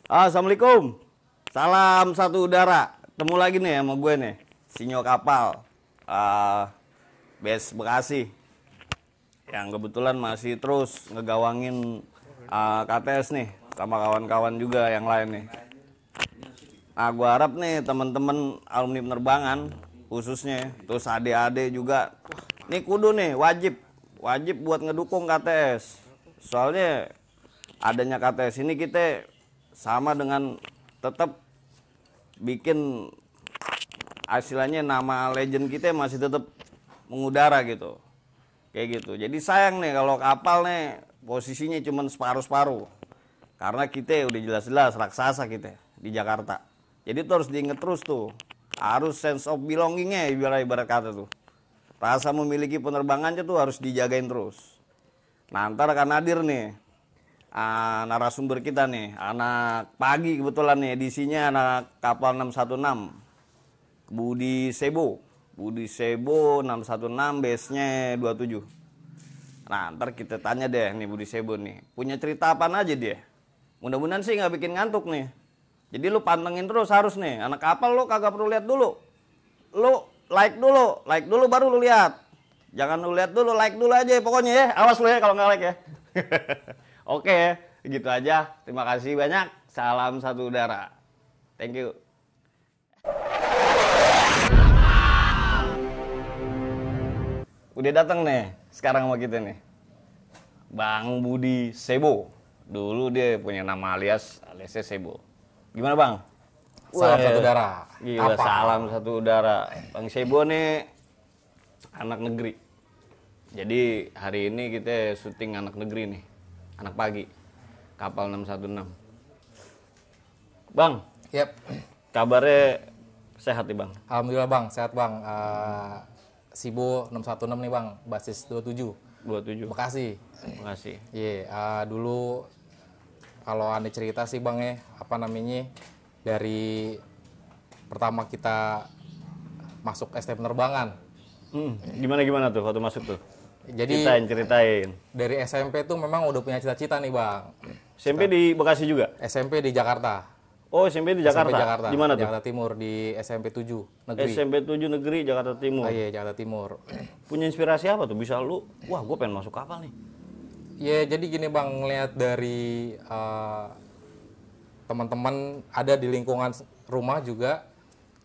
Assalamualaikum. Salam satu udara. Ketemu lagi nih sama gue nih, Sinyo Kapal. Base Bekasi. Yang kebetulan masih terus ngegawangin KTS nih sama kawan-kawan juga yang lain nih. Nah, gue harap nih teman-teman alumni penerbangan khususnya, terus adik-adik juga, nih kudu nih wajib buat ngedukung KTS. Soalnya adanya KTS ini kita sama dengan tetap bikin istilahnya nama legend kita masih tetap mengudara gitu. Kayak gitu. Jadi sayang nih kalau kapal nih posisinya cuma separuh-separuh. Karena kita udah jelas-jelas raksasa kita di Jakarta. Jadi itu harus diinget terus tuh. Harus sense of belongingnya ibarat kata tuh. Rasa memiliki penerbangannya tuh harus dijagain terus. Nah, ntar akan hadir nih narasumber kita nih, anak pagi kebetulan nih, edisinya anak kapal 616 Budi Sebo 616, base-nya 27. Nah, ntar kita tanya deh nih Budi Sebo nih, punya cerita apa aja dia. Mudah-mudahan sih nggak bikin ngantuk nih. Jadi lu pantengin terus harus nih, anak kapal lu kagak perlu lihat dulu. Lu like dulu baru lu lihat. Jangan lu lihat dulu, like dulu aja pokoknya ya. Awas lu ya kalau nggak like ya. Oke, gitu aja. Terima kasih banyak. Salam satu udara. Thank you. Udah datang nih sekarang sama kita nih, Bang Budi Sebo. Dulu dia punya nama aliasnya Sebo. Gimana Bang? Salam satu udara. Gila, salam satu udara. Bang Sebo nih anak negeri. Jadi hari ini kita syuting anak negeri nih. Anak pagi. Kapal 616. Bang. Yep. Kabarnya sehat nih Bang? Alhamdulillah Bang, sehat Bang. Sibo 616 nih Bang, basis 27. Bekasi. Bekasi. Iya, dulu kalau Anda cerita sih Bang ya, dari pertama kita masuk ST penerbangan. Gimana tuh waktu masuk tuh? Jadi ceritain. Dari SMP tuh memang udah punya cita-cita nih Bang. SMP di Bekasi juga? SMP di Jakarta. Oh, SMP di Jakarta. SMP Jakarta. Di mana tuh? Jakarta Timur, di SMP 7 negeri. SMP 7 negeri Jakarta Timur. Iya, Jakarta Timur. Punya inspirasi apa tuh? Bisa lu, wah gue pengen masuk kapal nih. Ya, jadi gini Bang, ngeliat dari teman-teman ada di lingkungan rumah juga,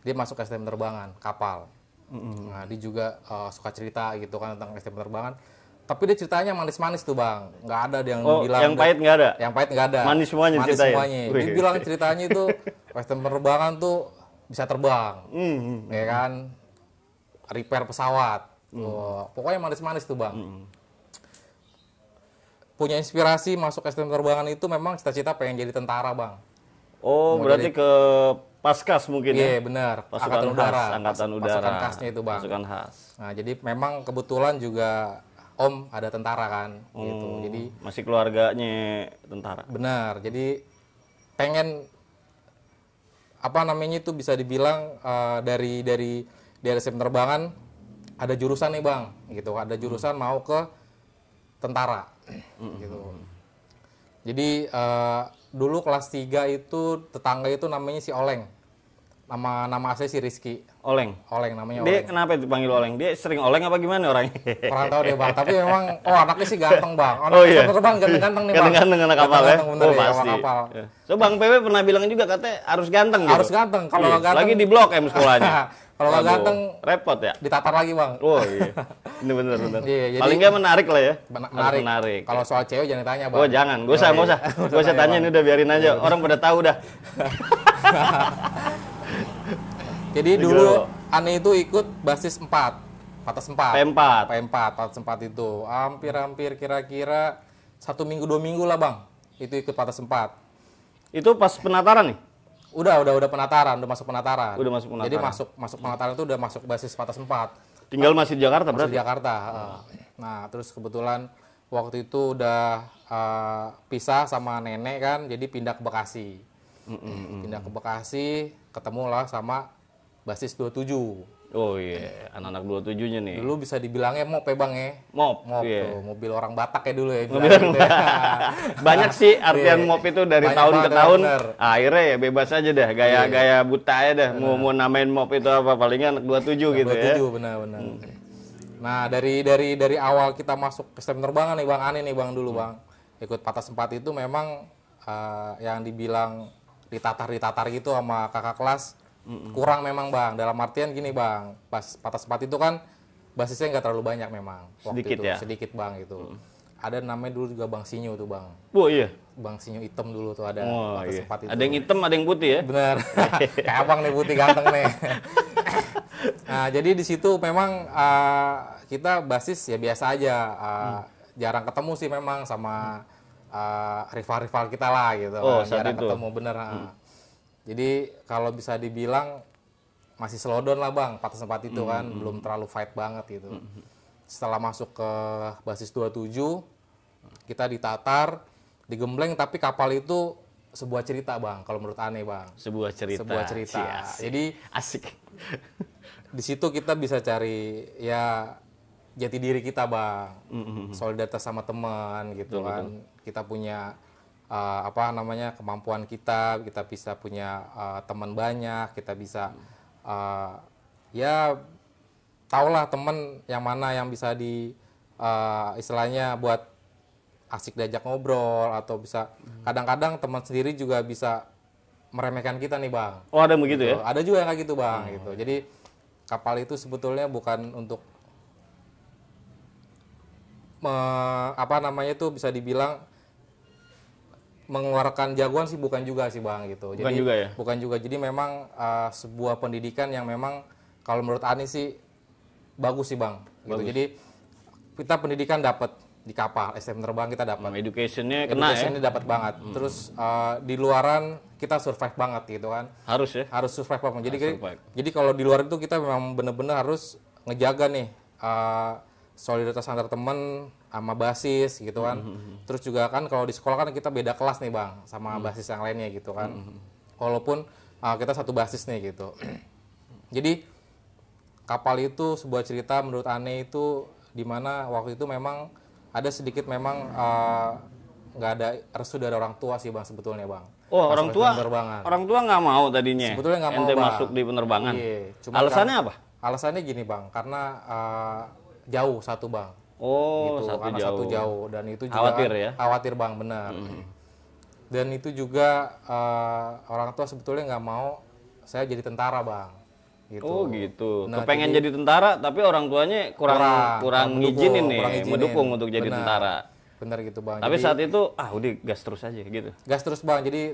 dia masuk STM penerbangan, kapal. Nah, dia juga suka cerita gitu kan tentang STM penerbangan. Tapi dia ceritanya manis-manis tuh Bang, nggak ada yang bilang. Yang pahit nggak ada? Yang pahit nggak ada. Manis semuanya ceritanya? Dia bilang ceritanya itu STM penerbangan tuh bisa terbang, ya kan, repair pesawat. Pokoknya manis-manis tuh Bang. Punya inspirasi masuk STM penerbangan itu memang cita-cita pengen jadi tentara Bang. Oh, berarti ke Paskas mungkin ya? Iya, benar. Pasukan udara. Angkatan udara. Pasukan khasnya itu Bang. Pasukan khas. Nah, jadi memang kebetulan juga Om ada tentara kan, gitu. Jadi masih keluarganya tentara. benar. Jadi pengen itu bisa dibilang dari STM penerbangan ada jurusan nih Bang, gitu. Ada jurusan mau ke tentara, gitu. Jadi dulu kelas 3 itu tetangga itu namanya si Oleng. Nama asli si Rizky. Oleng Namanya dia Oleng. kenapa dipanggil Oleng? Dia sering Oleng apa gimana orangnya? Kurang tahu deh Bang, tapi memang anaknya sih ganteng Bang. Iya. Terbang ganteng nih Bang. Ganteng anak kapal ya? Bener, ya, pasti. kapal. Ya. So Bang PW pernah bilang juga katanya harus ganteng gitu. Harus ganteng. Kalau nggak ganteng Lagi di Blok M sekolahnya. Kalau nggak ganteng repot ya? ditatar lagi Bang. Oh iya. Ini bener. Iya, jadi paling nggak menarik lah ya. Menarik. Kalau soal cewek jangan ditanya Bang. Oh jangan, gak usah tanya ini udah biarin aja. Orang pada tahu dah. Jadi dulu Ane itu ikut basis 4, Patas 4. P4, Patas 4 itu. Hampir kira-kira 1 minggu 2 minggu lah Bang. Itu ikut Patas 4. Itu pas penataran nih? Udah penataran, udah masuk penataran. Jadi masuk penataran itu udah masuk basis Patas 4. Tinggal masih di Jakarta berarti? Masih di Jakarta. Nah, terus kebetulan waktu itu udah pisah sama nenek kan, jadi pindah ke Bekasi. Pindah ke Bekasi, ketemulah sama basis 27. Oh iya, anak-anak 27-nya nih. Dulu bisa dibilangnya mop ya bang ya. Mop, Mop iya. tuh, mobil orang Batak ya dulu ya. Mobil bilang gitu ya. Banyak sih artian mop itu dari Banyak tahun ke banget, tahun. bener. Akhirnya ya bebas aja dah, gaya-gaya buta aja dah. Mau namain mop itu apa, palingan anak 27 gitu ya. 27 benar-benar. Nah dari awal kita masuk ke STM penerbangan nih bang, aneh nih bang dulu bang. Ikut patah sempat itu memang yang dibilang ditatar gitu sama kakak kelas kurang memang bang. Dalam artian gini bang, pas patah sempat itu kan basisnya nggak terlalu banyak memang. Waktu Sedikit itu, ya? sedikit bang itu. Ada namanya dulu juga Bang Sinyo tuh bang. Oh iya. Bang Sinyo hitam dulu tuh ada Oh patah iya. sempat itu. Ada yang hitam, ada yang putih ya. Bener, kayak abang nih putih ganteng nih. Nah jadi di situ memang kita basis ya biasa aja, jarang ketemu sih memang sama rival-rival kita lah gitu Oh, kan, saat jarang itu. ketemu bener. Jadi kalau bisa dibilang masih slowdown lah bang, patah sempat itu kan belum terlalu fight banget gitu. Setelah masuk ke basis 27, kita ditatar, digembleng, tapi kapal itu sebuah cerita bang, kalau menurut aneh bang. Sebuah cerita. Sebuah cerita. Cie, asik. Jadi asik. di situ kita bisa cari ya jati diri kita bang, solidaritas sama teman gitu kan. Kita punya kemampuan kita bisa punya teman banyak, kita bisa ya tahulah teman yang mana yang bisa istilahnya buat asik diajak ngobrol, atau bisa kadang-kadang teman sendiri juga bisa meremehkan kita nih bang. Oh ada begitu ya? Ada juga yang kayak gitu bang gitu. Jadi kapal itu sebetulnya bukan untuk bisa dibilang mengeluarkan jagoan sih, bukan juga sih bang gitu. Bukan juga ya? Bukan juga. Jadi memang sebuah pendidikan yang memang kalau menurut Ani sih bagus sih bang. Gitu. Jadi kita pendidikan dapat di kapal STM penerbangan, kita dapat. Education-nya kena ya? Education-nya dapat banget. Terus di luaran kita survive banget gitu kan. Harus ya? Harus survive banget. survive. Jadi kalau di luar itu kita memang benar-benar harus ngejaga nih solidaritas antar teman sama basis gitu kan. Terus juga kan kalau di sekolah kan kita beda kelas nih bang sama basis yang lainnya gitu kan. Walaupun kita satu basis nih gitu. Jadi kapal itu sebuah cerita menurut Ane itu dimana waktu itu memang ada sedikit memang nggak ada restu dari orang tua sih bang sebetulnya bang. Oh Pas orang masuk tua, penerbangan. orang tua nggak mau tadinya. Sebetulnya nggak mau, ente Bang. masuk di penerbangan. Iya, cuman Alasannya apa? Alasannya gini bang, karena jauh satu bang. Oh Gitu, satu karena jauh. satu jauh, dan itu juga Khawatir kan ya? khawatir bang, benar. Dan itu juga orang tua sebetulnya nggak mau saya jadi tentara bang. Gitu. Oh gitu. Nah, Kepengen jadi jadi tentara, tapi orang tuanya kurang mendukung, ngizinin nih, kurang izinin. mendukung untuk jadi Benar. tentara. Benar gitu bang. Tapi Jadi, saat itu, udah gas terus aja gitu. gas terus bang, jadi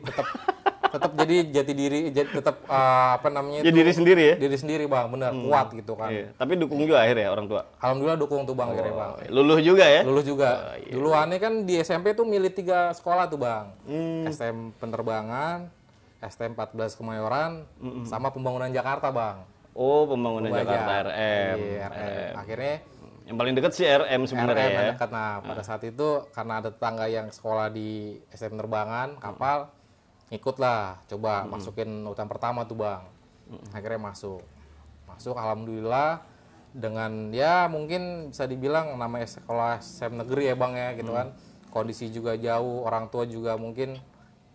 tetap jadi jati diri, tetap Jadi diri sendiri ya? diri sendiri bang, benar, kuat gitu kan. Iya. Tapi dukung juga akhirnya orang tua. Alhamdulillah dukung tuh bang, akhirnya bang. Luluh juga ya? Lulus juga. Dulu aneh kan di SMP tuh milih 3 sekolah tuh bang. STM penerbangan, STM 14 Kemayoran, sama pembangunan Jakarta bang. Oh, pembangunan Banyak. Jakarta RM. Iya, RM. Akhirnya Yang paling dekat sih RM sebenarnya RM ya. yang dekat. Nah pada saat itu karena ada tetangga yang sekolah di STM penerbangan, kapal, ikutlah coba masukin urutan pertama tuh bang. Akhirnya masuk alhamdulillah dengan ya mungkin bisa dibilang namanya sekolah STM negeri ya bang ya gitu kan. Kondisi juga jauh, orang tua juga mungkin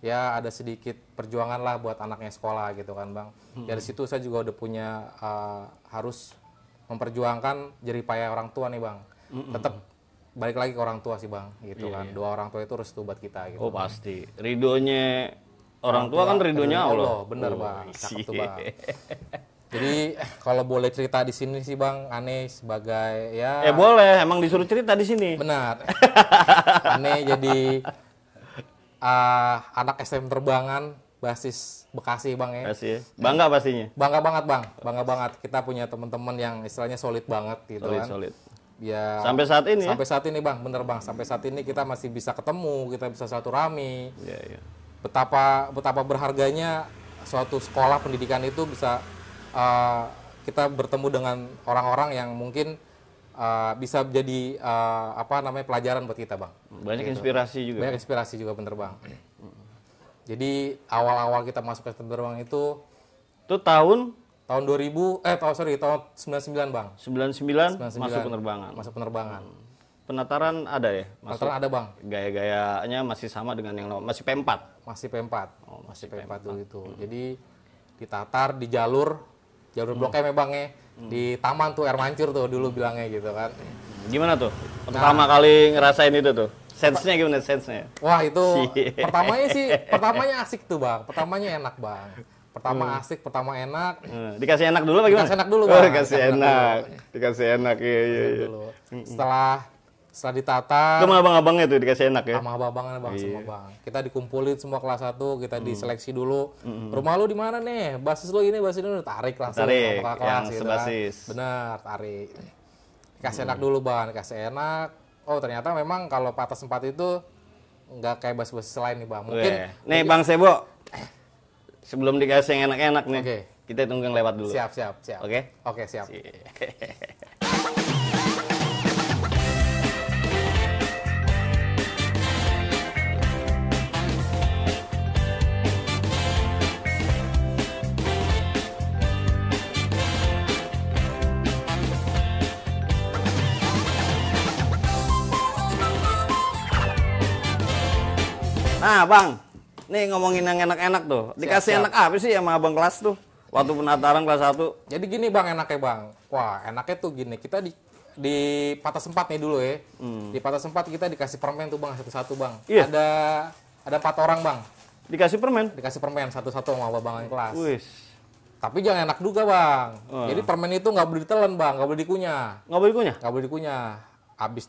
ya ada sedikit perjuangan lah buat anaknya sekolah gitu kan bang. Dari situ saya juga udah punya harus memperjuangkan jerih payah orang tua nih bang. Tetap balik lagi ke orang tua sih bang gitu kan. Dua orang tua itu restu buat kita gitu. Oh pasti. Ridhonya orang tua kan ridhonya Allah. Bener bang, cakep tuh bang. Jadi kalau boleh cerita di sini sih bang, Ane sebagai ya. Boleh, emang disuruh cerita di sini. Benar. Ane jadi anak STM terbangan basis Bekasi bang ya. Kasih ya. Bangga pastinya. Bangga banget bang, bangga banget. Kita punya teman-teman yang istilahnya solid banget gitu kan. Solid. Ya, Sampai saat ini ya? sampai saat ini bang, bener bang. Sampai saat ini kita masih bisa ketemu, kita bisa silaturahmi. Iya. Betapa berharganya suatu sekolah pendidikan itu bisa kita bertemu dengan orang-orang yang mungkin bisa jadi pelajaran buat kita bang. Banyak inspirasi juga. Banyak inspirasi juga bener bang. Jadi awal-awal kita masuk ke terbang itu Itu tahun tahun 2000 tahun 99 Bang. 99 99. masuk penerbangan. Masuk penerbangan. Penataran ada ya? Masuk. Penataran ada Bang. Gaya-gayanya masih sama dengan yang lama. Masih P4. Masih P4. Oh, masih P4 dulu itu. Jadi ditatar di jalur Blok M ya Bang ya. Di taman tuh air mancur tuh dulu bilangnya gitu kan. Gimana tuh? Pertama kali ngerasain itu tuh. Sense-nya gimana sense-nya? Wah, itu pertamanya asik tuh Bang. Pertamanya enak Bang. Pertama asik, pertama enak. Dikasih enak dulu apa gimana? Dikasih enak dulu, Oh, Bang. dikasih enak. Dikasih enak, iya. Dulu. Setelah ditata, Itu sama abang-abangnya tuh dikasih enak ya? sama abang-abangnya Bang, semua Bang. Kita dikumpulin semua kelas 1, kita diseleksi dulu. Rumah lu di mana nih? Basis lu ini, tarik langsung Tarik, ke kelas yang gitu sebasis. kan. Bener, tarik. Kasih enak dulu Bang, kasih enak. Oh, ternyata memang kalau patas 4 itu nggak kayak basis-basis lain nih Bang. Mungkin Nih Bang Sebo, sebelum dikasih yang enak-enak nih, Oke. kita tunggu yang lewat dulu. siap. Oke? Oke, siap. Nah Bang, nih ngomongin yang enak-enak tuh. Dikasih Siap. enak apa sih sama abang kelas tuh? Waktu penataran kelas 1. Jadi gini Bang enaknya Bang. Wah, enaknya tuh gini. Kita di patas 4 nih dulu ya. Di patas 4 kita dikasih permen tuh Bang satu-satu Bang. Iya. Ada 4 orang Bang. Dikasih permen? Dikasih permen satu-satu sama abang kelas. Wis. Tapi jangan enak juga Bang. Jadi permen itu nggak boleh ditelan Bang, nggak boleh dikunyah. Nggak boleh kunyah? Nggak boleh dikunyah. Habis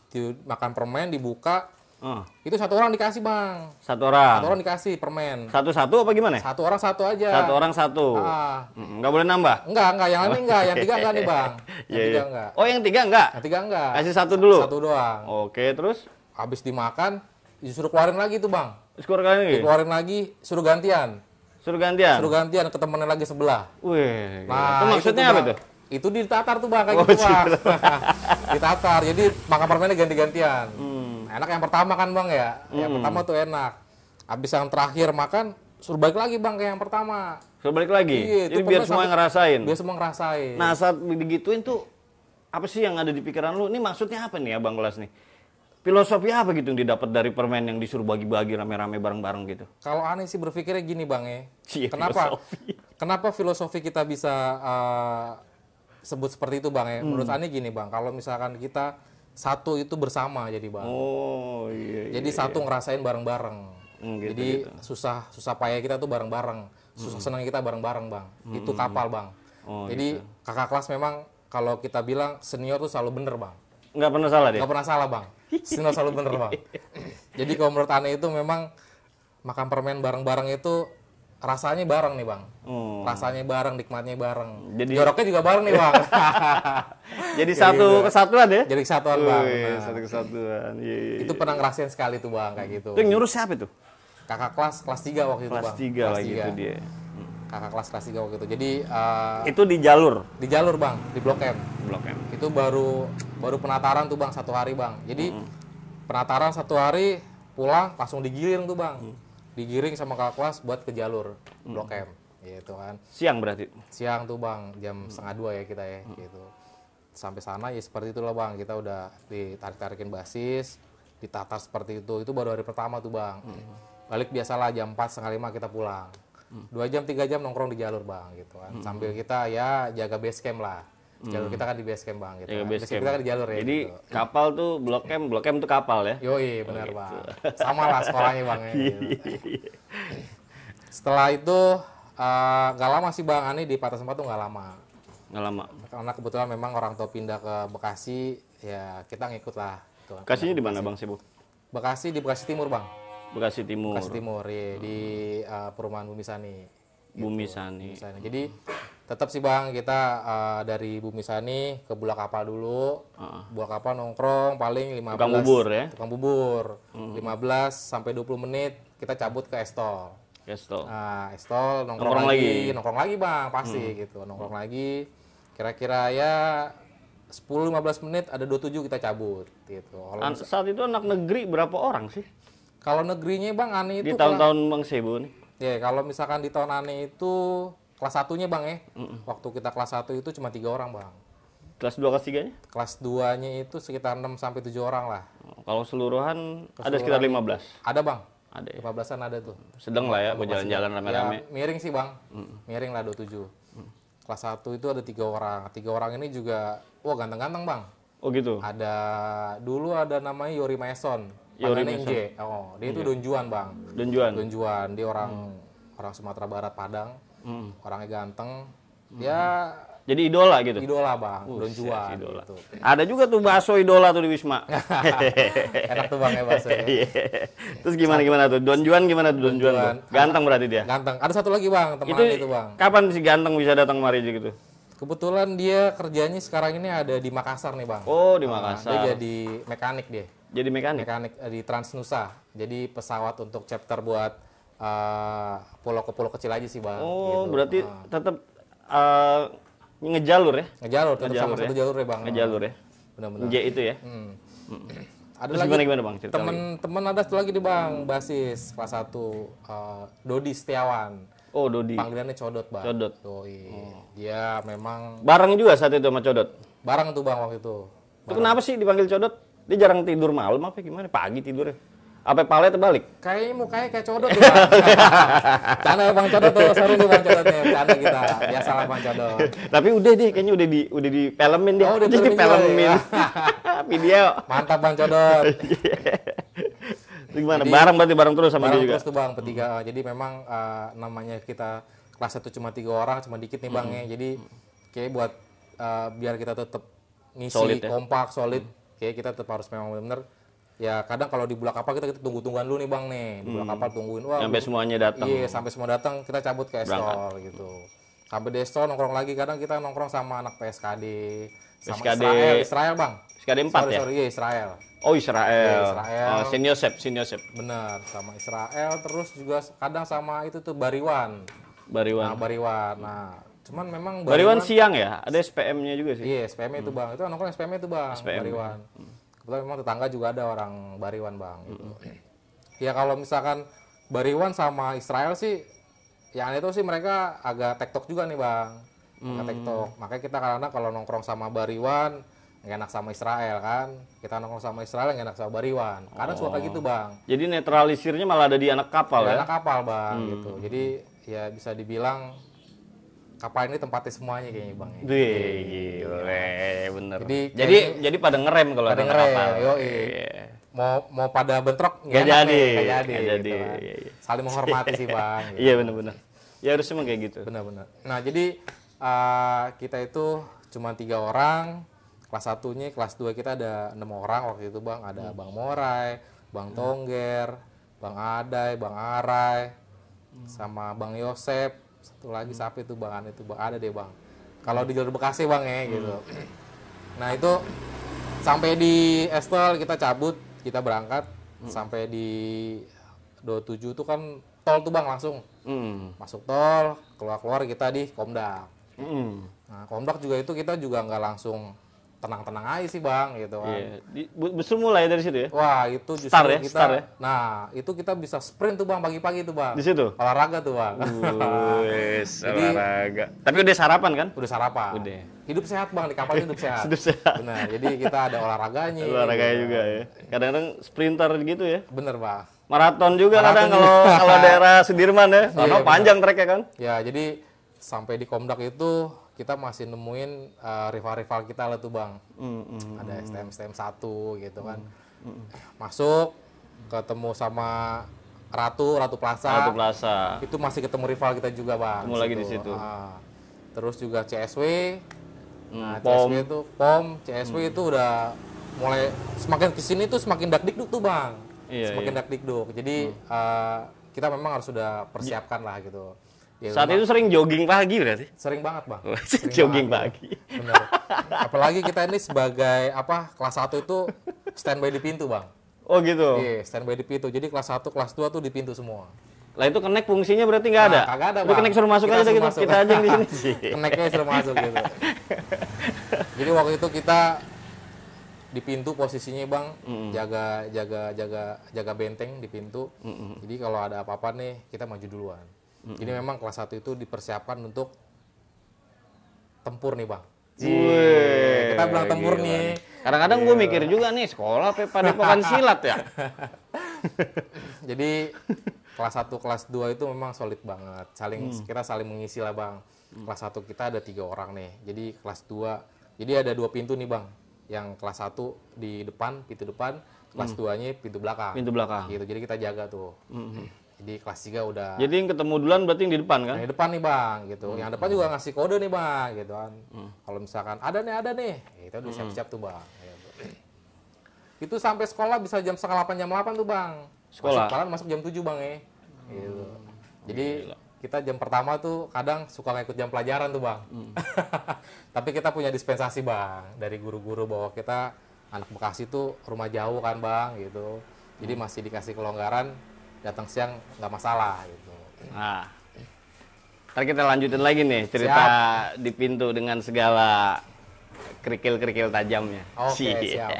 makan permen dibuka, Oh. itu satu orang dikasih Bang. Satu orang. Satu orang dikasih permen. Satu-satu apa gimana? Satu orang satu aja. Satu orang satu. Ah. Nggak boleh nambah? Enggak, yang lain enggak, yang 3 enggak nih Bang. Yang 3 enggak. Oh yang 3 enggak? Yang 3 enggak. Kasih satu dulu? Satu doang. Oke, terus? Habis dimakan, disuruh keluarin lagi tuh Bang. Skor kali ini? Keluarin lagi, suruh gantian. Suruh gantian? Suruh gantian ke temennya lagi sebelah. Wih, Nah, itu maksudnya tuh, apa Bang. tuh? Itu ditatar tuh Bang, kayak Oh, gitu Bang. Ditatar, jadi makan permennya ganti-gantian. Enak yang pertama kan Bang ya? Yang pertama tuh enak. Habis yang terakhir makan, suruh balik lagi Bang kayak yang pertama. Suruh balik lagi? Iya, itu Jadi biar permen semua satu- ngerasain? Biar semua ngerasain. Nah saat digituin tuh, apa sih yang ada di pikiran lu? Ini maksudnya apa nih abang kelas nih? Filosofi apa gitu yang didapat dari permen yang disuruh bagi-bagi rame-rame bareng-bareng gitu? Kalau aneh sih berpikirnya gini Bang ya. Cie, Kenapa? filosofi. Kenapa filosofi kita bisa sebut seperti itu Bang ya? Menurut aneh gini Bang, kalau misalkan kita satu itu bersama jadi Bang. Oh iya. Jadi satu ngerasain bareng-bareng. Gitu, Jadi susah payah kita tuh bareng-bareng. Susah senang kita bareng-bareng Bang. Itu kapal Bang. Oh, Jadi kakak kelas memang kalau kita bilang senior tuh selalu bener Bang. Nggak pernah salah deh? Nggak pernah salah Bang. Senior selalu bener Bang. Jadi kalau menurut aneh itu memang makan permen bareng-bareng itu rasanya bareng nih Bang. Oh. Rasanya bareng, nikmatnya bareng. Jadi- Joroknya juga bareng nih Bang. Jadi satu kesatuan ya? Jadi kesatuan Bang. Wih, Nah, satu kesatuan. Iya, iya. itu pernah ngerasain sekali tuh Bang kayak gitu. Itu yang nyuruh siapa tuh? Kakak kelas 3 waktu itu Kelas Bang. 3 lagi itu dia. Kakak kelas 3 waktu itu. Jadi Itu di jalur di jalur Bang, di Blok M. Blok M. Itu baru penataran tuh Bang 1 hari Bang. Jadi penataran 1 hari pulang langsung digiring tuh Bang. Digiring sama kakak kelas buat ke jalur Blok M gitu kan. Siang berarti? Siang tuh Bang, jam 1:30 ya kita ya gitu. Sampai sana ya seperti itulah Bang, kita udah ditarik-tarikin basis, ditatar seperti itu. Itu baru hari pertama tuh Bang. Balik biasalah jam 4, setengah 5 kita pulang. 2 jam, 3 jam nongkrong di jalur Bang gitu kan. Sambil kita ya jaga base camp lah. Jalur kita kan di base camp Bang gitu. Jaga kan. base Base camp camp. kita kan di jalur ya Jadi gitu. kapal tuh Blok M tuh kapal ya? Yoi, benar Bang. Sama lah sekolahnya Bang ya, gitu. Setelah itu nggak lama sih Bang, Ani di Patas 4 tuh nggak lama. Nggak lama. Karena kebetulan memang orang tua pindah ke Bekasi, ya kita ngikut lah. Tuh. Bekasinya di mana Bang Sebo? Bekasi di Bekasi Timur Bang. Bekasi Timur. Bekasi Timur ya, di perumahan Bumi Sani. Bumi Sani. Bumi Sani. Jadi tetap sih Bang kita dari Bumi Sani ke Bulak Kapal dulu. Bulak Kapal nongkrong paling 15 Tukang bubur ya? Tukang bubur. 15 sampai 20 menit kita cabut ke Estol. Kesto. Nah, Estol Nongkrong nongkrong lagi Bang, pasti gitu. Nongkrong lagi. Kira-kira ya 10-15 menit ada 27 kita cabut gitu. Saat itu anak negeri berapa orang sih? Kalau negerinya Bang Ani Di itu tahun-tahun Bang Sebo nih? ya kalau misalkan di tahun Ani itu kelas 1-nya Bang ya. Waktu kita kelas 1 itu cuma 3 orang Bang. Kelas 2, kelas 3-nya? Kelas 2-nya itu sekitar 6 sampai 7 orang lah. Kalau keseluruhan ada sekitar 15. Ada Bang. Ada ya. 15-an ada tuh. Sedang lah ya buat jalan-jalan Ya, rame-rame. miring sih Bang. Miring lah 27. Kelas 1 itu ada 3 orang. 3 orang ini juga wah ganteng-ganteng Bang. Oh gitu. Dulu ada namanya Yori Mason. Yori Panggilannya Inje. Oh, dia itu Donjuan Bang. Donjuan. Donjuan, dia orang Sumatera Barat Padang. Orangnya ganteng. Ya Jadi idola gitu. idola Bang, Donjuan Idola. gitu. Ada juga tuh bakso idola tuh di Wisma. Enak tuh Bang ya bakso ya. Iya. Terus gimana tuh? Donjuan gimana tuh Donjuan tuh? Ganteng berarti dia. Ganteng. Ada satu lagi Bang, teman itu Bang. Kapan si ganteng bisa datang kemari gitu? Kebetulan dia kerjanya sekarang ini ada di Makassar nih Bang. Oh, di Dia Makassar. jadi mekanik dia. Jadi mekanik. Mekanik di Transnusa. Jadi pesawat untuk chapter buat pulau ke pulau kecil aja sih Bang. Oh, gitu. berarti tetap ngejalur ya? Ngejalur, tetap sama Ngejalur satu jalur ya Bang. Ngejalur ya. Benar-benar. J itu ya. Ada Terus lagi gimana Bang cerita lagi? temen ada satu lagi di Bang, basis kelas 1 Dodi Setiawan. Oh, Dodi. Panggilannya Codot Bang. Codot. Yoi. Dia memang Bareng juga saat itu sama Codot. bareng tuh Bang waktu itu. Itu kenapa sih dipanggil Codot? Dia jarang tidur malam apa gimana? Pagi tidurnya. Apa palanya terbalik? Kayaknya mukanya kayak Codot tuh Bang. Canda Bang Codot tuh, seru nih Bang Codotnya. Canda kita. Biasalah Bang Codot. Tapi udah deh, kayaknya udah di filmin dia. Oh, udah Jadi difilmin juga filmin. ya. Video. Mantap Bang Codot. Itu gimana? Bareng terus sama dia Bareng juga. terus tuh Bang, bertiga. Jadi memang namanya kita kelas 1 cuma 3 orang, cuma dikit nih Bang ya. Jadi kayak buat biar kita tetap ngisi Solid ya? kompak, solid. Kayak kita tetap harus memang benar-benar ya kadang kalau di bulan kapal kita tunggu-tungguan dulu nih Bang nih. Di bulan kapal tungguin wah. Sampai semuanya datang. Iya, sampai semua datang kita cabut ke Estor gitu. Sampai di Estor nongkrong lagi, kadang kita nongkrong sama anak PSKD, sama PSKD. Israel Bang. SKD 4 ya? Sorry, iya Israel. Oh, Israel. Israel. Oh, Seniosep. Bener, sama Israel, terus juga kadang sama itu tuh Bariwan. Bariwan. Nah, cuman memang Bariwan siang ya? Ada SPM-nya juga sih. Iya, SPM itu Bang. Itu nongkrong SPM itu Bang, SPM. Bariwan. Kebetulan memang tetangga juga ada orang Bariwan Bang gitu. Ya kalau misalkan Bariwan sama Israel sih yang itu sih mereka agak tektok juga nih Bang. Agak tektok. Makanya kita kadang-kadang kalau nongkrong sama Bariwan nggak enak sama Israel kan. Kita nongkrong sama Israel nggak enak sama Bariwan. Kadang suka kayak gitu Bang. Jadi netralisirnya malah ada di anak kapal ya? Anak kapal Bang gitu. Jadi ya bisa dibilang kapal ini tempatnya semuanya kayaknya Bang. Ya. Wih, gile, bener. Jadi Jadi pada ngerem kalau ada pada anak ngerem, kapal. yoi. Iya. Mau pada bentrok Nggak enak jadi. nih, nggak Nggak jadi, gitu kan. iya, iya. Saling menghormati sih Bang. Gitu. Iya bener-bener. Ya harusnya emang kayak gitu. Benar-benar. Nah jadi kita itu cuma 3 orang. Kelas 1-nya, kelas 2 kita ada 6 orang waktu itu Bang. Ada Bang Morai, Bang Tongger, Bang Adai, Bang Arai, sama Bang Yosep. Satu lagi siapa itu Bang itu Bang ada deh Bang. Kalau di Jalur Bekasi Bang ya gitu. Nah itu sampai di Estel kita cabut, kita berangkat sampai di 27 itu kan tol tuh Bang langsung. Masuk tol, keluar kita di Komdak. Nah, Komdak juga itu kita juga nggak langsung tenang-tenang aja sih Bang gitu kan. Iya. Justru mulai dari situ ya? Wah, itu justru Start ya? kita Start ya? Nah, itu kita bisa sprint tuh Bang pagi-pagi tuh Bang. Di situ? Olahraga tuh Bang. Wes, olahraga. Tapi udah sarapan kan? Udah sarapan. Udah. Hidup sehat Bang, di kapal hidup sehat. Hidup sehat. Benar. Jadi kita ada olahraganya. Olahraganya gitu. juga ya. Kadang-kadang sprinter gitu ya. Bener Bang. Maraton juga Maraton kadang juga. kalau daerah Sudirman ya. Karena Iya, panjang treknya kan. Ya, jadi sampai di Komdak itu kita masih nemuin rival-rival kita lah tuh Bang. Ada STM 1 gitu kan. Masuk ketemu sama Ratu Plaza. Satu Plaza. Itu masih ketemu rival kita juga Bang. Ketemu lagi di situ. Terus juga CSW. Nah, POM. CSW itu POM, CSW itu udah mulai semakin kesini tuh semakin dakdikduk tuh Bang. Iya, Semakin dakdikduk. Jadi kita memang harus sudah persiapkan lah gitu. Ya, Saat itu sering jogging pagi berarti? sering banget Bang. Jogging banget, pagi. Bener. Apalagi kita ini sebagai kelas 1 itu standby di pintu Bang. Oh gitu. Iya, standby di pintu. Jadi kelas 1, kelas 2 tuh di pintu semua. Lah itu connect fungsinya berarti nggak ada? Nah, kagak ada, Itu Bang. connect suruh masuk Kita aja suruh gitu. masuk. Kita aja yang di sini sih. Keneknya suruh masuk gitu. Jadi waktu itu kita di pintu posisinya Bang, jaga benteng di pintu. Jadi kalau ada apa-apa nih kita maju duluan. Jadi memang kelas 1 itu dipersiapkan untuk tempur nih bang. Wih, Kita bilang tempur gila nih. Kadang-kadang gue mikir juga nih, sekolah apa padepokan silat ya? Jadi kelas 1, kelas 2 itu memang solid banget. Kita saling mengisi lah bang. Kelas 1 kita ada 3 orang nih. Jadi kelas 2, jadi ada 2 pintu nih bang. Yang kelas 1 di depan, pintu depan. Kelas 2-nya pintu belakang. Pintu belakang. Gitu. Jadi kita jaga tuh. Jadi kelas 3 udah. Jadi yang ketemu duluan berarti yang di depan kan? Yang di depan nih bang, gitu. Yang depan juga ngasih kode nih bang, gitu kan. Kalau misalkan ada nih, kita udah siap-siap tuh bang. Gitu. Itu sampai sekolah bisa jam 7:30 jam 8 tuh bang. Sekolah? Masuk jam 7 bang ya. Gitu. Jadi kita jam pertama tuh kadang suka ngikut jam pelajaran tuh bang. Tapi kita punya dispensasi bang dari guru-guru bahwa kita anak Bekasi tuh rumah jauh kan bang, gitu. Jadi masih dikasih kelonggaran. Datang siang nggak masalah gitu. Nah, ntar kita lanjutin lagi nih cerita di pintu dengan segala kerikil-kerikil tajamnya. Oke, siap.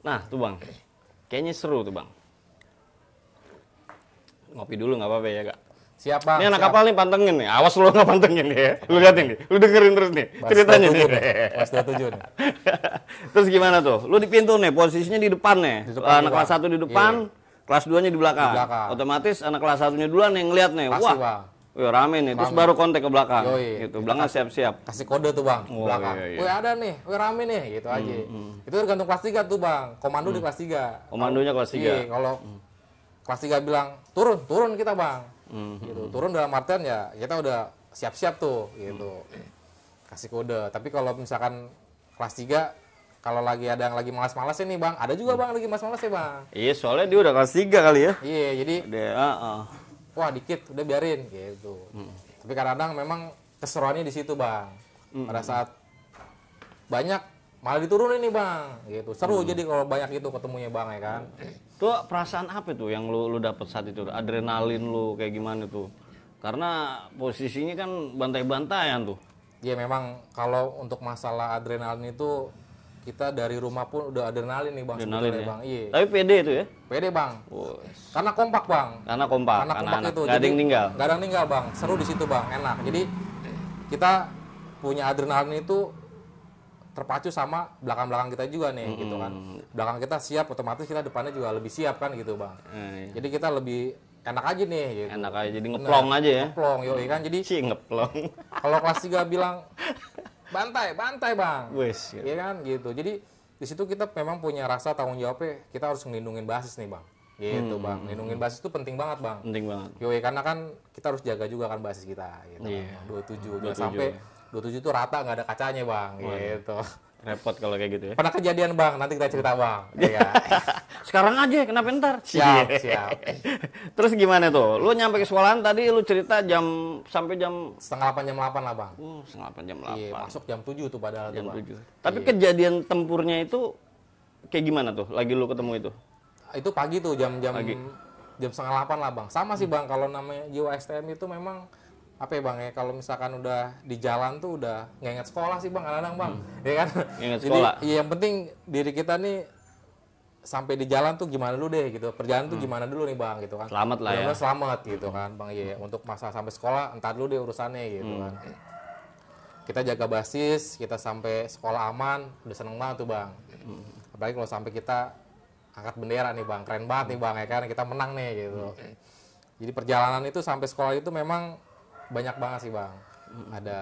Nah, tuh bang, kayaknya seru tuh bang. Ngopi dulu nggak apa-apa ya kak? Siap bang. Ini anak siap. kapal nih pantengin nih, awas lu nggak pantengin nih ya. Lu liatin nih, lu dengerin terus nih Pas ceritanya 27 nih. nih, Pas 27 nih. Terus gimana tuh? Lu di pintu nih, posisinya di depan nih. Di depan Anak nih, kelas Bang. 1 di depan, kelas 2-nya di belakang. Di belakang. Otomatis anak kelas 1-nya duluan yang ngeliat nih. Pasti, Wah, Bang. wih, rame nih. Terus baru kontak ke belakang. Yoi. Gitu, belakang siap-siap. Kasih kode tuh bang, Oh, belakang. iya, iya. Wih ada nih, wih rame nih, gitu aja. Itu tergantung kelas 3 tuh bang, komando di kelas 3. Komandonya kelas 3. Iya, kalau kelas 3 bilang turun kita bang. Gitu. Turun dalam artian ya kita udah siap-siap tuh gitu. Kasih kode. Tapi kalau misalkan kelas 3 kalau lagi ada yang lagi malas-malasnya nih bang, ada juga bang lagi malas-malas ya bang. Iya, soalnya dia udah kelas 3 kali ya. Iya, jadi wah dikit udah biarin gitu. Tapi kadang-kadang memang keseruannya di situ bang. Pada saat banyak malah diturunin nih bang, gitu. Seru jadi kalau banyak itu ketemunya bang ya kan. Tuh perasaan apa tuh yang lu dapet saat itu? Adrenalin lu kayak gimana tuh? Karena posisinya kan bantai-bantaian tuh. Ya memang kalau untuk masalah adrenalin itu kita dari rumah pun udah adrenalin nih bang. Adrenalin sebetulnya, ya. bang. Iya. Tapi pede itu ya. Pede bang. Oh, Karena kompak bang. karena kompak, Karena kompak anak-anak. itu. Gak ada yang ninggal. Gak ada yang ninggal bang. Seru di situ bang. Enak. Jadi kita punya adrenalin itu terpacu sama belakang-belakang kita juga nih gitu kan. Belakang kita siap, otomatis kita depannya juga lebih siap kan gitu bang. Iya. Jadi kita lebih enak aja nih gitu. Enak aja, jadi ngeplong aja ya. Ngeplong, yoi kan. Jadi Si ngeplong. kalau kelas 3 bilang bantai bang. Wes. Iya kan gitu. Jadi di situ kita memang punya rasa tanggung jawabnya, kita harus ngelindungin basis nih bang. Gitu bang. Ngelindungin basis itu penting banget bang. Penting banget. Yoi, karena kan kita harus jaga juga kan basis kita gitu. Iya. Bang. 27 jangan sampai 27 itu rata nggak ada kacanya bang. Gitu. Repot kalau kayak gitu ya. Pernah kejadian bang, nanti kita cerita bang. Iya. Sekarang aja, kenapa ntar? Siap, Cie. siap. Terus gimana tuh? Lu nyampe ke sekolahan tadi lu cerita sampai jam 7:30 jam 8 lah bang. 7:30 jam 8. Iya, masuk jam 7 tuh padahal Jam tuh bang. 7. Tapi kejadian tempurnya itu kayak gimana tuh? Lagi lu ketemu itu? Itu pagi tuh jam-jam jam 7:30 lah bang. Sama sih bang, kalau namanya jiwa STM itu memang apa ya bang ya, kalau misalkan udah di jalan tuh udah nggak ingat sekolah sih bang, kadang-kadang bang, ya kan. Ingat Jadi sekolah. ya, yang penting diri kita nih sampai di jalan tuh gimana dulu deh gitu, perjalanan tuh gimana dulu nih bang gitu kan. Selamat lah ya. Benar-benar selamat gitu kan bang. Iya, untuk masa sampai sekolah entar dulu deh urusannya gitu kan. Kita jaga basis, kita sampai sekolah aman, udah seneng banget tuh bang. Apalagi kalau sampai kita angkat bendera nih bang, keren banget nih bang ya kan, kita menang nih gitu. Jadi perjalanan itu sampai sekolah itu memang banyak banget sih bang. Ada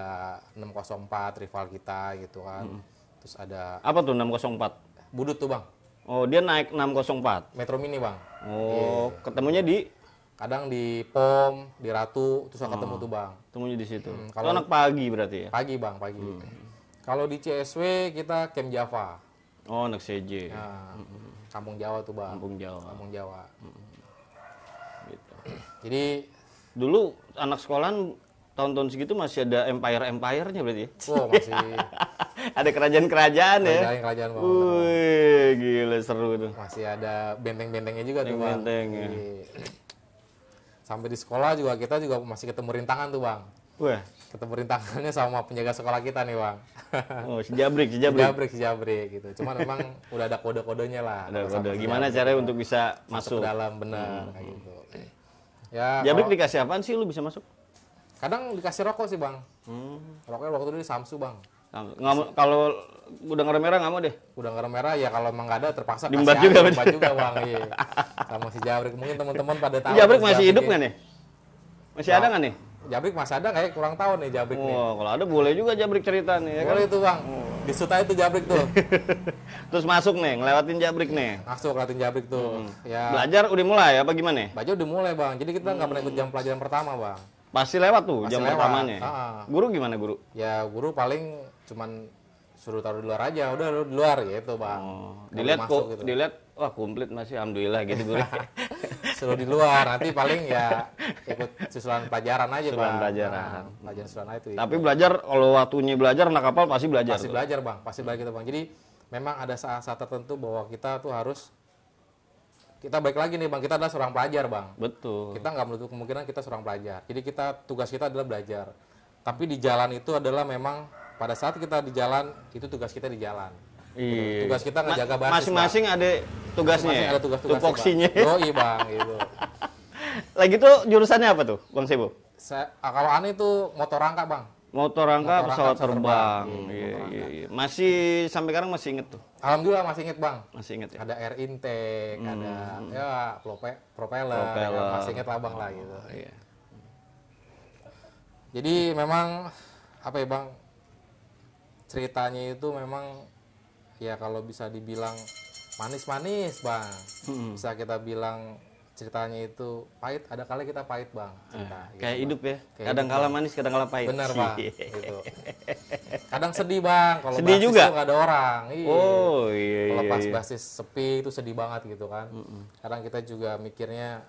604 rival kita gitu kan. Terus ada Apa tuh 604? Budut tuh bang, Oh, dia naik 604. Metro Mini bang. Oh, ketemunya di Kadang di POM, di Ratu, terus ketemu tuh bang. ketemunya di situ. kalau- Kalau anak pagi berarti ya. Pagi bang, pagi. Kalau di CSW kita Camp Java. Oh, anak CJ. Nah, Kampung Jawa tuh bang. Kampung Jawa. Kampung Jawa. Gitu. Jadi Dulu anak sekolahan tahun-tahun segitu masih ada empire-empire-nya berarti ya? wow masih Ada kerajaan-kerajaan ya. Kerajaan bang. Wih, gila seru tuh. Masih ada benteng-bentengnya juga tuh bang. Benteng ya. Iya. Sampai di sekolah juga kita juga masih ketemu rintangan tuh bang. Wah, Ketemu rintangannya sama penjaga sekolah kita nih bang. oh si Jabrik, si Jabrik. Si Jabrik gitu. Cuman memang udah ada kode-kodenya lah. Ada Sama kode. si Gimana Jabrik, caranya Bang. untuk bisa Masuk masuk? ke dalam benar kayak gitu. Ya, Jabrik kalau- dikasih apaan sih lu bisa masuk? kadang dikasih rokok sih bang. Rokoknya waktu itu di Samsu bang. Nggak mau, kalau udah ngerem merah nggak mau deh. Udah ngerem merah ya kalau emang nggak ada terpaksa Diembat kasih juga, aja, berarti. diembat juga bang. Iya. Sama si Jabrik mungkin teman-teman pada tahu. Jabrik si masih hidup ini. nggak nih? Masih ada nggak nih? Jabrik masih ada kayak kurang tahu nih Jabrik nih. Wah, kalau ada boleh juga Jabrik cerita nih ya kan. Boleh itu bang. Di Suta itu Jabrik tuh. Terus masuk nih, ngelewatin Jabrik nih. Masuk latihan Jabrik tuh. Ya. Belajar udah mulai apa gimana? Baju udah mulai bang. Jadi kita nggak pernah ikut jam pelajaran pertama bang. Pasti lewat tuh Pasti jam lewat. pertamanya. Guru gimana guru? Ya guru paling cuman suruh taruh di luar aja. Udah lu di luar gitu bang. Oh, Kalau dilihat masuk kok, gitu. dilihat wah komplit masih alhamdulillah gitu guru. Suruh di luar. Nanti paling ya ikut susulan pelajaran aja Susulan bang. pelajaran. Nah, pelajaran susulan itu. Tapi belajar kalau waktunya belajar anak kapal pasti belajar. Pasti tuh. belajar bang. Pasti belajar kita bang. Jadi memang ada saat-saat tertentu bahwa kita tuh harus kita balik lagi nih bang. Kita adalah seorang pelajar bang. Betul. Kita nggak menutup kemungkinan kita seorang pelajar. Jadi kita tugas kita adalah belajar. Tapi di jalan itu adalah memang pada saat kita di jalan itu tugas kita di jalan. Iya. Tugas kita ngejaga basis. Masing-masing ada tugasnya. Masing ya? ada tugas-tugasnya. Tupoksinya. Yoi bang gitu. Lagi tuh jurusannya apa tuh, Bang Sebo? Kalau aneh itu motor rangka bang. Motor rangka, Motor pesawat rangka, terbang. Iya, Iya, motor iya, iya. Masih sampai sekarang masih inget tuh. Alhamdulillah masih inget bang. Masih inget ya. Ada air intake, ada ya propeller, Propeller. ya, masih inget lah bang lah gitu. Iya. Jadi memang apa ya bang, ceritanya itu memang ya kalau bisa dibilang manis-manis bang, bisa kita bilang ceritanya itu pahit, ada kali kita pahit bang. Cerita, gitu, Kayak Bang. hidup ya. Kayak Kadang hidup, kala Bang. manis, kadang kala pahit. Bener bang. Iya. Gitu. Kadang sedih bang, kalau Sedih basis juga? tuh nggak ada orang. Iya. Oh iya Kalau iya. pas iya. basis sepi itu sedih banget gitu kan. Kadang kita juga mikirnya,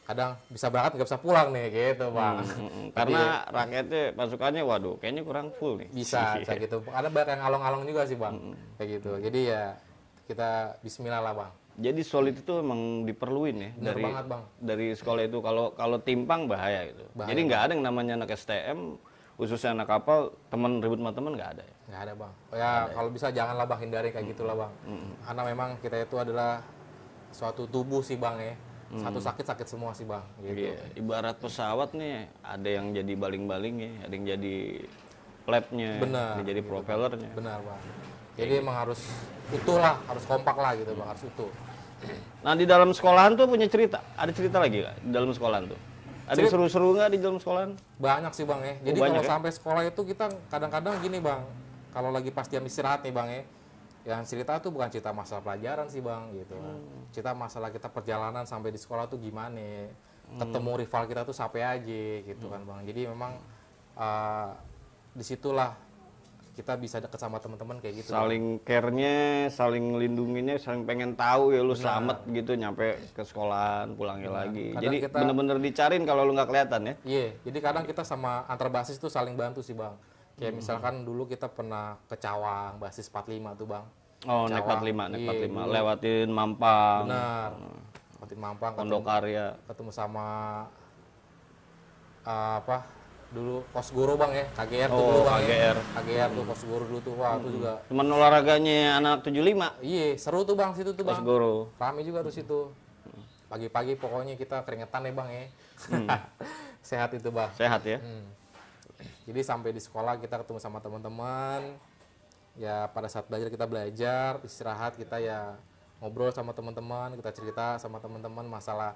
kadang bisa berangkat nggak bisa pulang nih gitu bang. Karena rakyatnya pasukannya waduh kayaknya kurang full nih. Bisa gitu. Ada banyak yang along-along juga sih bang, kayak gitu. Jadi ya kita Bismillah lah bang. Jadi solid itu emang diperluin ya Bener banget, Bang. dari sekolah itu kalau timpang bahaya gitu. Bahaya, Jadi nggak ada yang namanya anak STM khususnya anak kapal teman ribut sama teman nggak ada ya. Nggak ada bang. Ya kalau bisa janganlah bang, hindari kayak gitulah bang. Karena memang kita itu adalah suatu tubuh sih bang ya. Satu sakit semua sih bang. Gitu. Iya, ibarat pesawat nih ada yang jadi baling-balingnya, ada yang jadi flapnya, Benar, ada yang jadi propellernya. Benar bang. Jadi emang harus utuh lah, harus kompak lah gitu bang, harus utuh. Nah di dalam sekolahan tuh punya cerita, ada cerita lagi nggak di dalam sekolahan tuh? Ada yang seru-seru nggak di dalam sekolahan? Banyak sih bang ya. Jadi banyak kalau ya? sampai sekolah itu kita kadang-kadang gini bang, kalau lagi pas jam istirahat nih bang ya, yang cerita tuh bukan cerita masalah pelajaran sih bang gitu. Cerita masalah kita perjalanan sampai di sekolah tuh gimana, ketemu rival kita tuh sampai aja gitu kan bang. Jadi memang disitulah kita bisa deket sama teman-teman kayak gitu. Saling care-nya, saling ngelindunginnya, saling pengen tahu ya lu selamat gitu nyampe ke sekolahan, pulangnya lagi. Kadang Jadi kita- bener-bener dicariin kalau lu nggak kelihatan ya. Iya, jadi kadang kita sama antar basis tuh saling bantu sih bang. Kayak misalkan dulu kita pernah ke Cawang, basis 45 tuh bang. Oh, naik Cawang. 45, naik Iya, 45, dulu. lewatin Mampang, Benar. Lewatin Mampang, Pondok Karya. ketemu sama apa dulu Pos Guru bang ya, KGR tuh Oh, dulu bang KGR. ya. KGR tuh Pos Guru dulu tuh, wah itu juga. Cuman olahraganya anak 75, Iya, seru tuh bang situ tuh Mas bang. Guru. Rame juga tuh situ. Pagi-pagi pokoknya kita keringetan ya bang ya. Sehat itu bang. Sehat ya. Jadi sampai di sekolah kita ketemu sama teman-teman. Ya pada saat belajar kita belajar, istirahat kita ya ngobrol sama teman-teman, kita cerita sama teman-teman masalah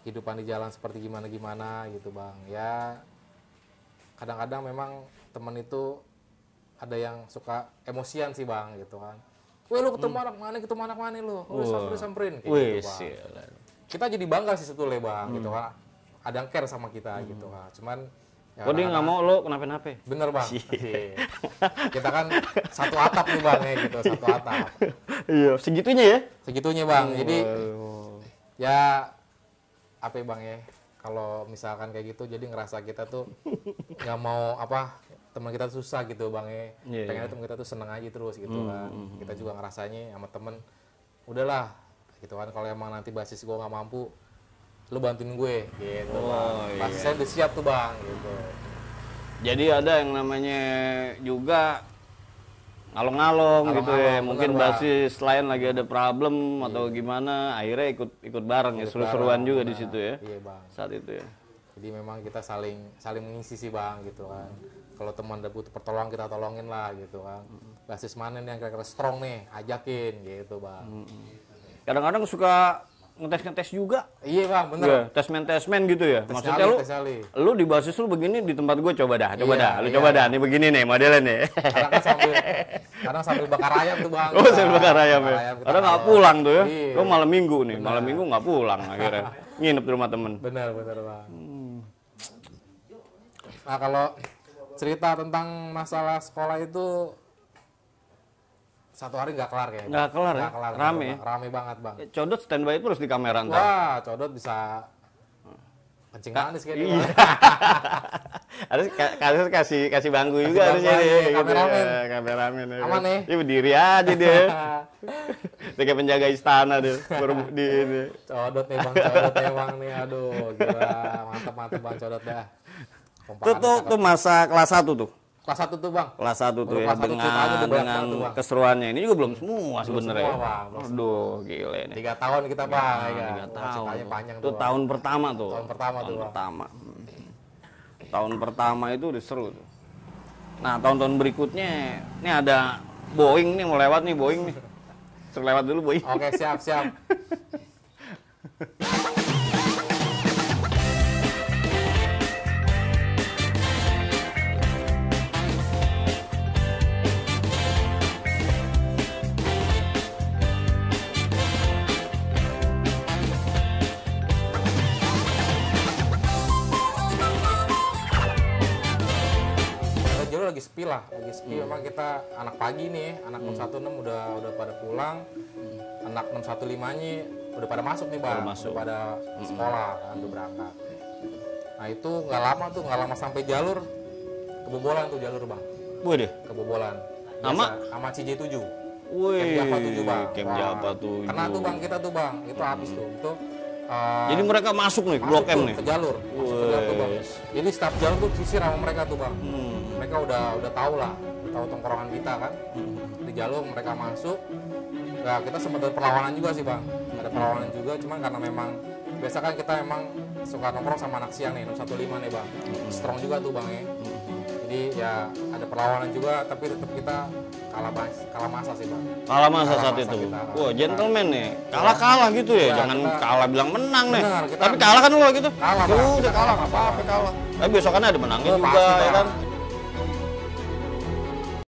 kehidupan di jalan seperti gimana gitu bang. Ya kadang-kadang memang teman itu ada yang suka emosian sih bang gitu kan. Weh lu ketemu anak mana lu? Lu samperin kayak Wih, gitu bang. sialan. Kita jadi bangga sih sebetulnya bang gitu kan. Ada yang care sama kita gitu kan. Cuman ya Kok dia nggak mau lo kenapa-napa? bener bang. Iya. Kita kan satu atap nih bang ya gitu, satu atap. Iya, segitunya ya. Segitunya bang. Jadi ya apa ya bang ya? Kalau misalkan kayak gitu, jadi ngerasa kita tuh nggak mau apa teman kita tuh susah gitu bang ya. Iya, Pengennya teman kita tuh seneng aja terus gitu kan. Kita juga ngerasanya sama temen, udahlah gitu kan, kalau emang nanti basis gue nggak mampu, lu bantuin gue gitu bang. Basis saya udah siap tuh bang gitu. Jadi ada yang namanya juga ngalong-ngalong gitu ya, Ngalong-ngalong, mungkin bener, Bang. basis lain lagi ada problem atau gimana, akhirnya ikut bareng ya, seru-seruan juga di situ ya Iya bang. saat itu ya. Jadi memang kita saling mengisi sih bang gitu kan. Kalau teman ada butuh pertolongan kita tolongin lah gitu kan. Basis mana nih yang kira-kira strong nih, ajakin gitu bang. Kadang-kadang suka ngetes juga. Iya bang, bener. Ya, tesmen gitu ya. Tes Maksudnya nyali, lu tes nyali. lu di basis lu begini, di tempat gue coba dah, Iya, lu iya. coba dah, nih begini nih modelnya nih. Kadang sambil bakar ayam tuh bang. Oh, saya bakar ayam ya. kita Kadang nggak taruh. pulang tuh ya. Iya. Lu malam minggu nih, malam minggu nggak pulang akhirnya. Nginep di rumah temen. Bener bang. Nah kalau cerita tentang masalah sekolah itu satu hari nggak kelar kayaknya. Nggak kelar ya? Nggak kelar, Rame ya? Rame banget bang. Codot standby terus di kamera ntar. Wah, codot bisa kencing manis kayaknya. Iya. Harus kasih bangku juga bangku harusnya aja, nih, gitu kameramen. ya, kameramen. Ya. Aman nih. Iya berdiri aja dia. Dia kayak penjaga istana dia. Baru di ini. Codot nih bang nih. Aduh, gila. Mantap bang codot dah. Tuh masa kelas 1 tuh. Kelas 1 tuh bang. Kelas 1 tuh Baru ya kelas satu ceritanya udah banyak dengan banget tuh, Bang. keseruannya. Ini juga belum semua sebenarnya. semua, Bang. Belum Aduh, gila ini. 3 tahun kita bang. Ya, 3 kan? tahun. Ceritanya panjang Itu tuh. Bang. tahun pertama tuh. Tahun pertama tuh, Bang. pertama. Tahun pertama itu udah seru tuh. Nah, tahun-tahun berikutnya ini ada Boeing nih mau lewat nih Boeing nih. Suruh lewat dulu Boeing. Oke, siap. Jalur lagi sepi lah, memang kita anak pagi nih, anak 616 udah pada pulang, anak 615-nya udah pada masuk nih bang, udah pada sekolah kan, udah berangkat. Nah itu nggak lama sampai jalur kebobolan tuh jalur bang, Waduh. kebobolan. Sama? Sama CJ7. Wih, Camp Java 7 bang. Camp Wah, Java 7. Kena tuh bang kita tuh bang, itu habis tuh. Itu Jadi mereka masuk nih ke Blok M tuh nih. ke jalur, masuk ke jalur tuh bang. Jadi staf jalur tuh sisir sama mereka tuh bang. Mereka udah tahu lah, tahu tongkrongan kita kan. Di jalur mereka masuk. Nah kita sempat ada perlawanan juga sih bang. Ada perlawanan juga, cuman karena memang biasa kan kita emang suka nongkrong sama anak siang nih, 115 nih bang. Strong juga tuh bang ya. Jadi ya ada perlawanan juga, tapi tetap kita kalah masa sih bang. Kalah masa Kalah saat masa itu. kita. Wah, gentleman nih. Kalah gitu ya. Iya, Jangan kita- kalah bilang menang nih. Benar, kita- Tapi kalah kan lo gitu. Kalah, Bang. Udah Kita kalah kalah, apa-apa Bang. kalah. Tapi besokannya ada menangnya Oh, juga pasti, ya Bang. kan.